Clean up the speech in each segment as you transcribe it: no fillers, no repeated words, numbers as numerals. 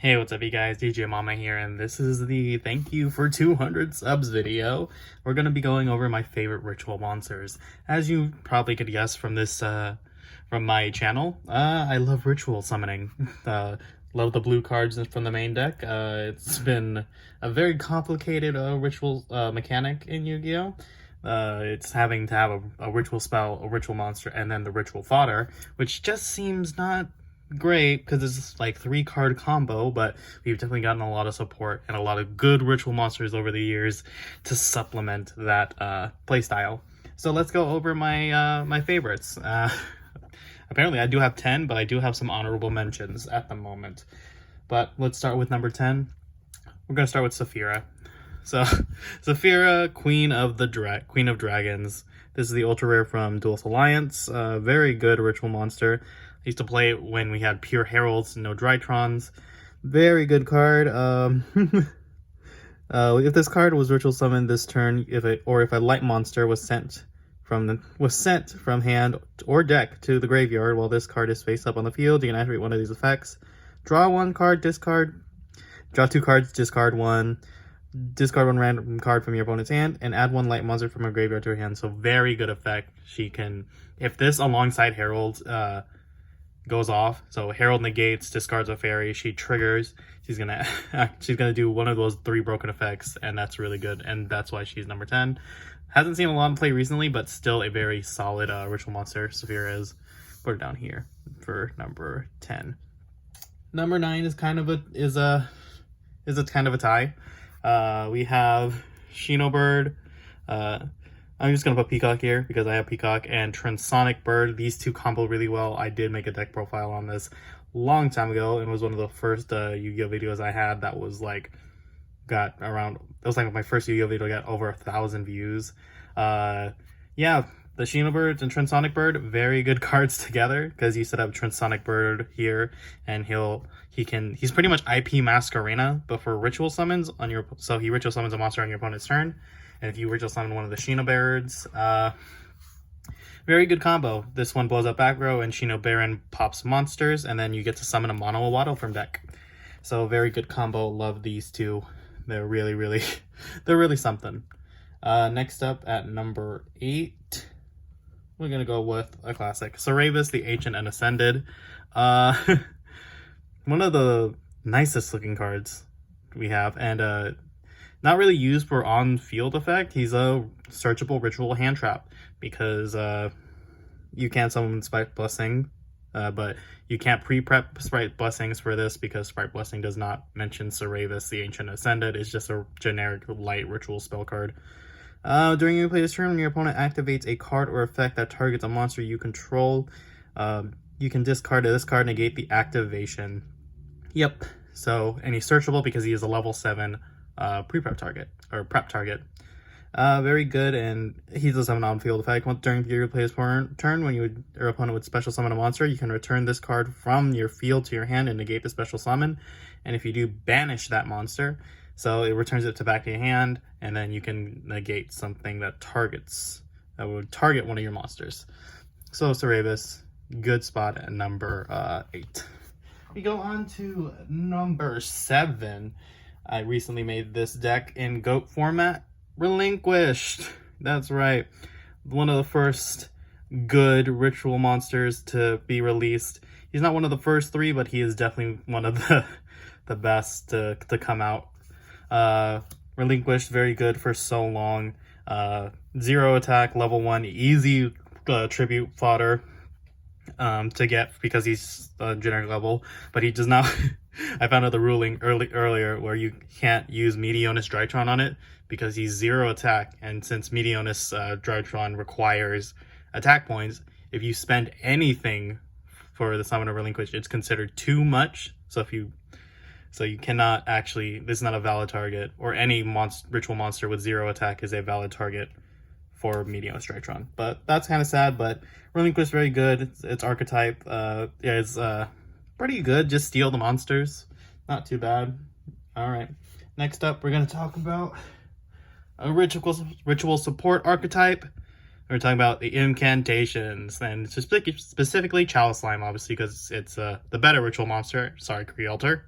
Hey, what's up you guys, DJ Mama here, and this is the thank you for 200 subs video. We're going to be going over my favorite ritual monsters. As you probably could guess from this, from my channel, I love ritual summoning. Love the blue cards from the main deck. It's been a very complicated ritual mechanic in Yu-Gi-Oh! It's having to have a ritual spell, a ritual monster, and then the ritual fodder, which just seems not great because it's like 3-card combo, but we've definitely gotten a lot of support and a lot of good ritual monsters over the years to supplement that playstyle. So let's go over my my favorites. Apparently I do have 10, but I do have some honorable mentions at the moment. But let's start with number 10. We're gonna start with Safia. So Safia, Queen of Dragons. This is the ultra rare from Duel Alliance. Very good ritual monster. I used to play it when we had pure heralds, no drytrons. Very good card. If this card was ritual summoned this turn, if a light monster was sent from hand or deck to the graveyard while this card is face up on the field, you can activate one of these effects. Draw one card, discard. Draw 2 cards, discard 1. Discard 1 random card from your opponent's hand and add 1 light monster from a graveyard to her hand. So very good effect. She can, if this alongside Herald goes off, so Herald negates, discards a fairy, she triggers, she's gonna do one of those 3 broken effects, and that's really good, and that's why she's number 10. Hasn't seen a lot of play recently, but still a very solid ritual monster. Safia is. Put it down here for number 10. Number 9 is kind of a tie. We have Shinobird. I'm just going to put Peacock here because I have Peacock and Transonic Bird. These two combo really well. I did make a deck profile on this a long time ago and was one of the first Yu-Gi-Oh! Videos I had that was like, that was like my first Yu-Gi-Oh! Video got over 1,000 views. Yeah, the Shinobird and Transonic Bird, very good cards together because you set up Transonic Bird here and he's pretty much IP Masquerena, but for ritual summons so he ritual summons a monster on your opponent's turn. And if you ritual summon one of the Shinobirds, very good combo. This one blows up back row and Shinobird pops monsters, and then you get to summon a mono Awato from deck. So very good combo. Love these two. They're really something. Next up at number 8, we're gonna go with a classic, Cerebus, the Ancient and Ascended. One of the nicest looking cards we have, and not really used for on-field effect. He's a searchable ritual hand trap because you can't summon Sprite Blessing, but you can't pre-prep Sprite Blessings for this because Sprite Blessing does not mention Cerebus, the Ancient Ascended. It's just a generic light ritual spell card. During your play this turn, when your opponent activates a card or effect that targets a monster you control, you can discard this card, negate the activation. Yep. So, and he's searchable because he is a level 7 pre-prep target, or prep target. Very good, and he does have an on-field effect. During your player's turn, when your opponent would special summon a monster, you can return this card from your field to your hand and negate the special summon. And if you do, banish that monster. So it returns it back to your hand, and then you can negate something that would target one of your monsters. So Cerebus, good spot at number 8. We go on to number 7. I recently made this deck in GOAT format, Relinquished. That's right. One of the first good ritual monsters to be released. He's not one of the first 3, but he is definitely one of the best to come out. Relinquished, very good for so long. 0 attack, level 1, easy tribute fodder to get because he's generic level, but he does not. I found out the ruling earlier where you can't use Meteonis Drytron on it because he's 0 attack, and since Meteonis Drytron requires attack points, if you spend anything for the summon of Relinquished, it's considered too much. So you cannot actually, this is not a valid target, or any ritual monster with 0 attack is a valid target for Meteonis Drytron. But that's kind of sad, but Relinquished very good. It's archetype. It's pretty good. Just steal the monsters. Not too bad. Alright. Next up, we're going to talk about a ritual support archetype. We're talking about the incantations, and specifically Chalice Slime, obviously, because it's the better ritual monster. Sorry, Crealter.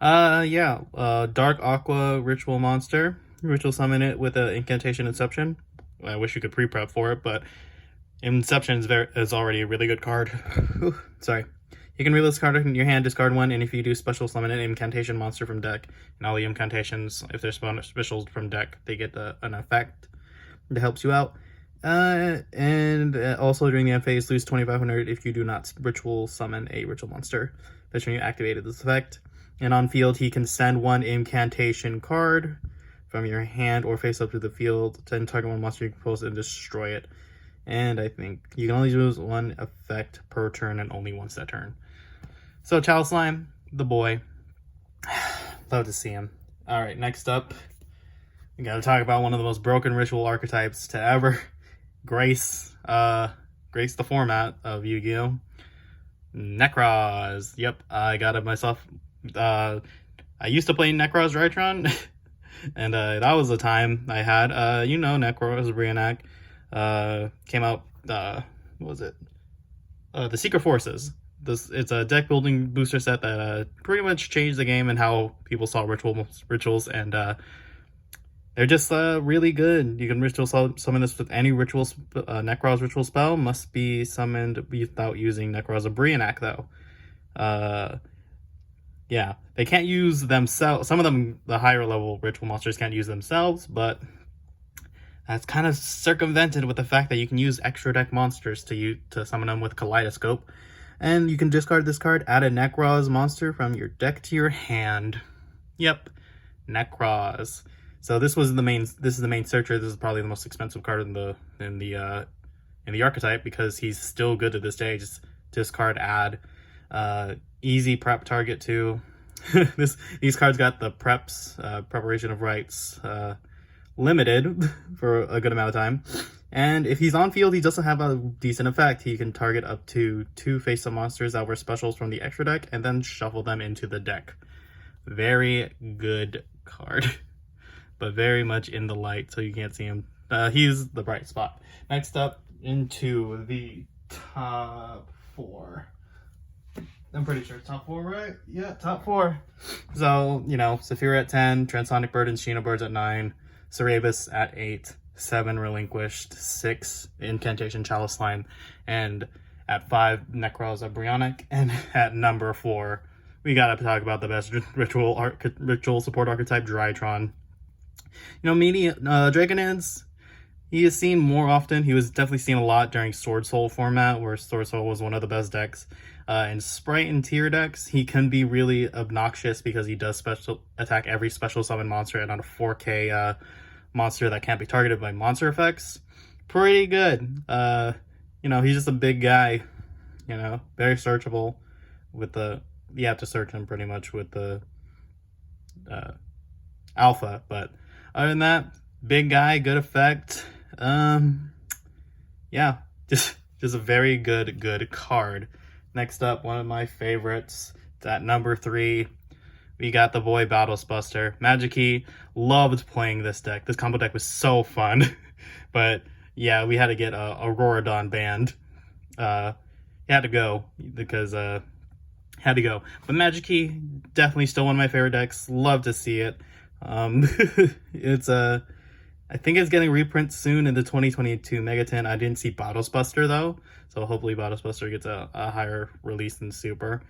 Yeah, Dark Aqua Ritual Monster. Ritual summon it with an Incantation Inception. I wish you could pre-prep for it, but Inception is already a really good card. Sorry. You can reveal this card in your hand, discard one, and if you do special summon an incantation monster from deck, and all the incantations, if they're specials from deck, they get an effect that helps you out. And also during the end phase, lose 2,500 if you do not ritual summon a ritual monster. That's when you activated this effect. And on field, he can send one incantation card from your hand or face up to the field, then target one monster you compose and destroy it. And I think you can only use one effect per turn and only once that turn. So Chalice Slime, the boy. Love to see him. Alright, next up, we gotta talk about one of the most broken ritual archetypes to ever grace the format of Yu-Gi-Oh! Necroz. Yep, I got it myself. I used to play Necroz Drytron, and that was the time I had. Necroz Reenact came out. What was it? The Secret Forces. It's a deck building booster set that pretty much changed the game and how people saw rituals, and they're just really good. You can ritual summon this with any ritual. Necroz ritual spell must be summoned without using Necroz Reenact though. Yeah, they can't use themselves. Some of them, the higher level ritual monsters, can't use themselves, but that's kind of circumvented with the fact that you can use extra deck monsters to summon them with Kaleidoscope. And you can discard this card, add a Necroz monster from your deck to your hand. Yep, Necroz. So this is the main searcher. This is probably the most expensive card in the archetype because he's still good to this day. Just discard, add. Easy prep target too. These cards got the preparation of rites limited for a good amount of time, and if he's on field, he doesn't have a decent effect. He can target up to 2 face-up monsters that were specials from the extra deck and then shuffle them into the deck. Very good card, but very much in the light, so you can't see him. He's the bright spot. Next up, into the top 4. I'm pretty sure it's top 4, right? Yeah, top 4. So, Safia at 10, Transonic Bird and Shinobirds at 9, Cerebus at 8, 7 Relinquished, 6 Incantation Chalice Slime, and at 5 Necroz Embryonic, and at number 4, we gotta talk about the best ritual support archetype, Drytron. Dragonids, he is seen more often. He was definitely seen a lot during Sword Soul format, where Sword Soul was one of the best decks. In Sprite and tier decks, he can be really obnoxious because he does special attack every special summon monster and on a 4K monster that can't be targeted by monster effects. Pretty good. He's just a big guy. Very searchable. You have to search him pretty much with the alpha. But other than that, big guy, good effect. Yeah, just a very good card. Next up, one of my favorites. It's at number 3. We got the boy bottasbuster. Magic Key loved playing this deck. This combo deck was so fun. But yeah, we had to get a Auroradon banned. Had to go because had to go. But Magic Key, definitely still one of my favorite decks. Love to see it. It's I think it's getting reprints soon in the 2022 Megaton. I didn't see bottasbuster though, so hopefully bottasbuster gets a higher release than Super.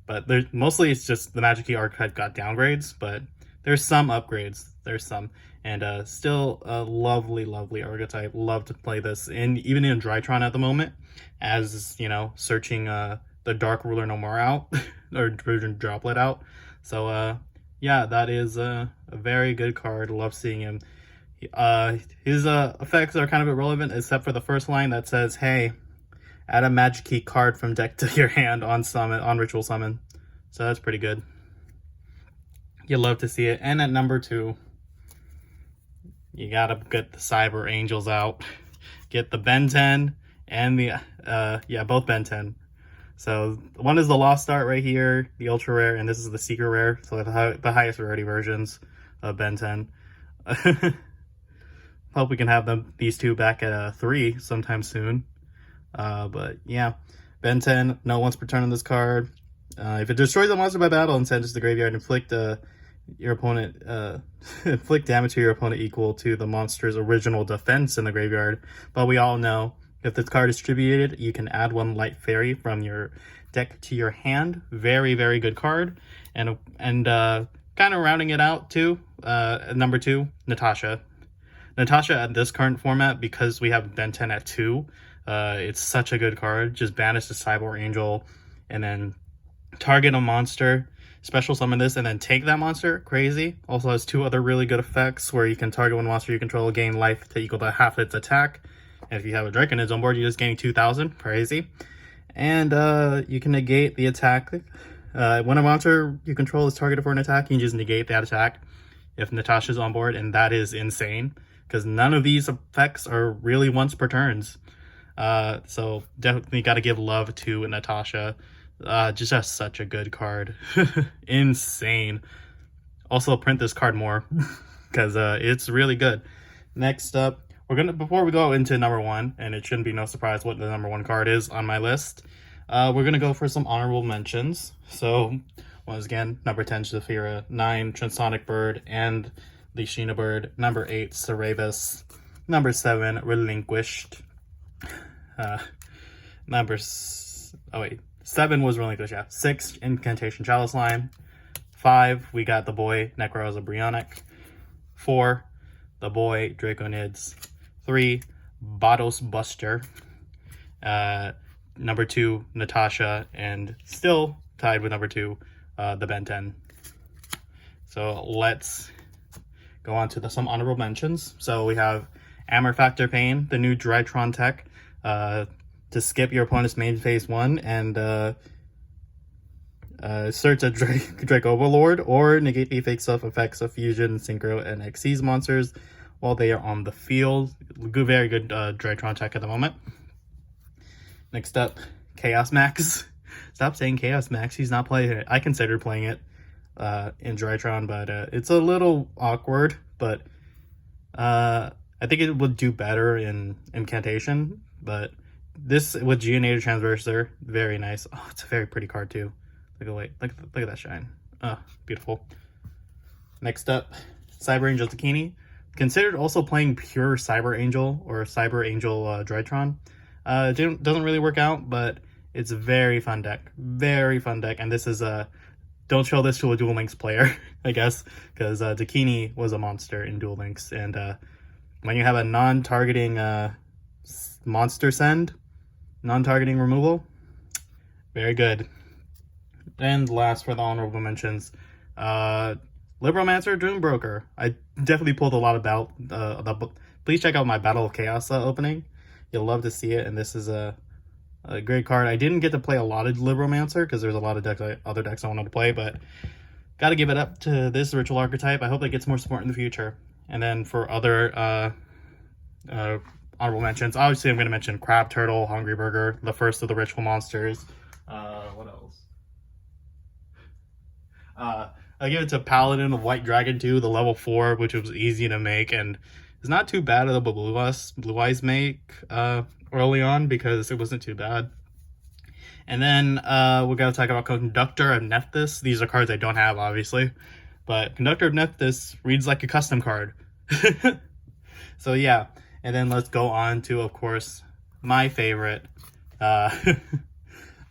But mostly it's just the Magic Key archetype got downgrades, but there's some upgrades. There's some, and still a lovely archetype. Love to play this, even in Drytron at the moment, as searching the Dark Ruler No More out or Droplet out. So yeah, that is a very good card. Love seeing him. His effects are kind of irrelevant except for the first line that says, "Hey, add a Magic Key card from deck to your hand on ritual summon." So that's pretty good. You love to see it. And at number 2, you gotta get the Cyber Angels out. Get the Ben 10 and the both Ben 10. So one is the Lost Art right here, the Ultra Rare, and this is the Secret Rare. So the highest rarity versions of Ben 10. Hope we can have these two back at 3 sometime soon. But yeah, Ben 10, no once per turn on this card. If it destroys a monster by battle and sends it to the graveyard, inflict your opponent inflict damage to your opponent equal to the monster's original defense in the graveyard. But we all know if this card is distributed, you can add 1 light fairy from your deck to your hand. Very, very good card. And kind of rounding it out too, number 2, Natasha. Natasha at this current format, because we have Ben 10 at 2, it's such a good card. Just banish the Cyborg Angel and then target a monster, special summon this, and then take that monster. Crazy. Also has 2 other really good effects where you can target 1 monster you control, gain life to equal to half its attack. And if you have a Draconids on board, you just gain 2,000. Crazy. And you can negate the attack. When a monster you control is targeted for an attack, you can just negate that attack if Natasha's on board, and that is insane, because none of these effects are really once per turns. So definitely got to give love to Natasha. Just has such a good card. Insane. Also print this card more because it's really good. Next up, before we go into number 1, and it shouldn't be no surprise what the number 1 card is on my list, we're gonna go for some honorable mentions. So once again, number 10 Safia, 9 Transonic Bird and the Shinobird, number 8 Cerebus, number 7 Relinquished, 7 was Relinquished, yeah. 6 Incantation Chalice Line, 5 we got the boy Necroz Embryonic, 4 the boy Draconids, 3 bottasbuster, number 2 Natasha, and still tied with number 2 the Ben 10. So let's go on to some honorable mentions. So we have Amber Factor Pain, the new Drytron tech, to skip your opponent's main phase 1 and search a Drake Overlord, or negate the effects of Fusion, Synchro, and Xyz monsters while they are on the field. Very good Drytron tech at the moment. Next up, Chaos Max. Stop saying Chaos Max, he's not playing it. I considered playing it in Drytron, but it's a little awkward, but I think it would do better in Incantation, but this with Geonator Transverser, very nice. Oh, it's a very pretty card too. Look at that shine. Oh, beautiful. Next up, Cyber Angel Zucchini. Considered also playing pure Cyber Angel or Cyber Angel Drytron. Doesn't really work out, but it's a very fun deck. Very fun deck, and this is don't show this to a Duel Links player, I guess, because Zucchini was a monster in Duel Links, and when you have a non-targeting monster send, non-targeting removal, very good. And last for the honorable mentions, Libromancer Doombroker. I definitely pulled a lot about please check out my Battle of Chaos opening. You'll love to see it, and this is a great card. I didn't get to play a lot of Libromancer because there's a lot of other decks I wanted to play, but got to give it up to this ritual archetype. I hope it gets more support in the future. And then for other honorable mentions, obviously I'm going to mention Crab Turtle, Hungry Burger, the first of the ritual monsters. What else? I give it to Paladin of White Dragon 2, the level 4, which was easy to make, and it's not too bad of a Blue Eyes make early on, because it wasn't too bad. And then we got to talk about Conductor of Nephthys. These are cards I don't have, obviously, but Conductor of Nephthys reads like a custom card. So yeah, and then let's go on to, of course, my favorite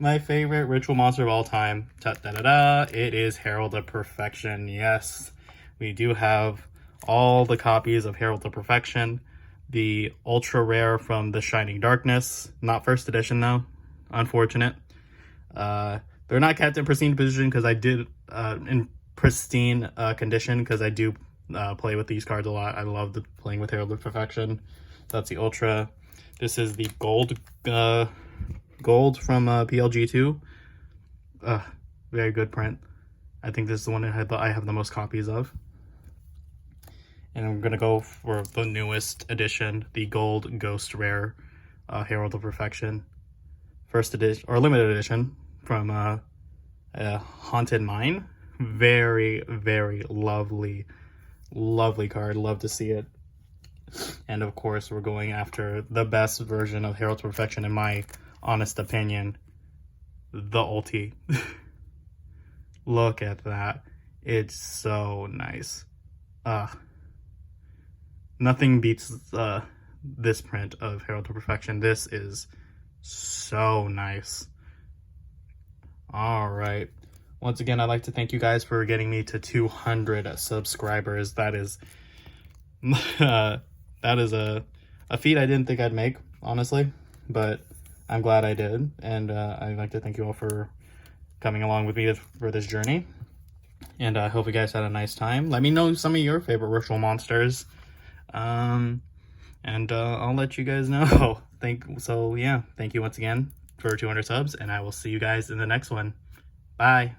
my favorite ritual monster of all time. It is Herald of Perfection. Yes, we do have all the copies of Herald of Perfection. The ultra rare from the Shining Darkness, not first edition though, unfortunate. They're not kept in pristine position because I did in pristine condition, because I do play with these cards a lot. I love playing with Herald of Perfection. That's the ultra. This is the gold from PLG2. Very good print. I think this is the one I have the most copies of. And I'm gonna go for the newest edition, the gold ghost rare Herald of Perfection, first edition or limited edition from Haunted Mine. Very, very lovely card. Love to see it. And of course, we're going after the best version of Herald of Perfection, in my honest opinion, the ulti. Look at that. It's so nice. Nothing beats this print of Herald to Perfection. This is so nice. All right. Once again, I'd like to thank you guys for getting me to 200 subscribers. That is that is a feat I didn't think I'd make, honestly, but I'm glad I did. And I'd like to thank you all for coming along with me for this journey. And I hope you guys had a nice time. Let me know some of your favorite ritual monsters. And I'll let you guys know. Thank you once again for 200 subs, and I will see you guys in the next one. Bye.